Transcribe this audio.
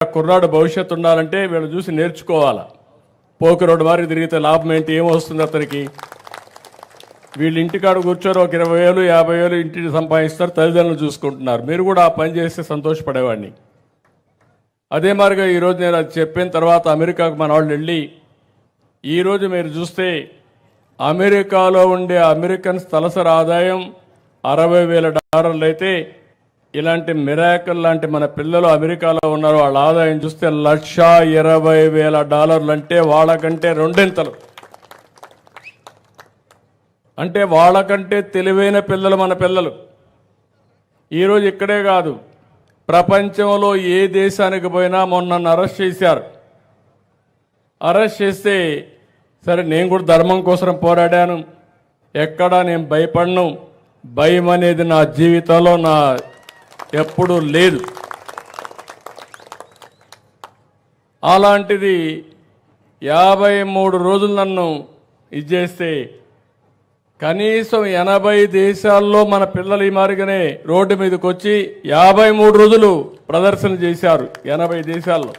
కుర్రాడు భవిష్యత్తు ఉండాలంటే వీళ్ళు చూసి నేర్చుకోవాలా. పోకి రోడ్డు వారికి తిరిగితే లాభం ఏంటి, ఏమొస్తుంది అతనికి? వీళ్ళు ఇంటికాడ కూర్చొని ఒక 20,000 50,000 ఇంటిని సంపాదిస్తారు, తల్లిదండ్రులు చూసుకుంటున్నారు. మీరు కూడా ఆ పని చేస్తే సంతోషపడేవాడిని. అదే మాదిరిగా ఈరోజు నేను అది చెప్పిన తర్వాత అమెరికాకు మన వాళ్ళు వెళ్ళి ఈరోజు మీరు చూస్తే అమెరికాలో ఉండే అమెరికన్స్ తలసరి ఆదాయం $60,000 అయితే ఇలాంటి మిరాకిల్ లాంటి మన పిల్లలు అమెరికాలో ఉన్నారు, వాళ్ళ ఆదాయం చూస్తే $1,20,000 అంటే వాళ్ళకంటే రెండింతలు. అంటే వాళ్ళకంటే తెలివైన పిల్లలు మన పిల్లలు. ఈరోజు ఇక్కడే కాదు, ప్రపంచంలో ఏ దేశానికి పోయినా మొన్న అరెస్ట్ చేశారు. అరెస్ట్ చేస్తే సరే నేను కూడా ధర్మం కోసం పోరాడాను, ఎక్కడా నేను భయపడను, భయం అనేది నా జీవితంలో ఎప్పుడూ లేదు. అలాంటిది 53 రోజులు నన్ను చేస్తే కనీసం 80 దేశాల్లో మన పిల్లలు ఈ మాదిరిగానే రోడ్డు మీదకి వచ్చి 53 రోజులు ప్రదర్శన చేశారు 80 దేశాల్లో.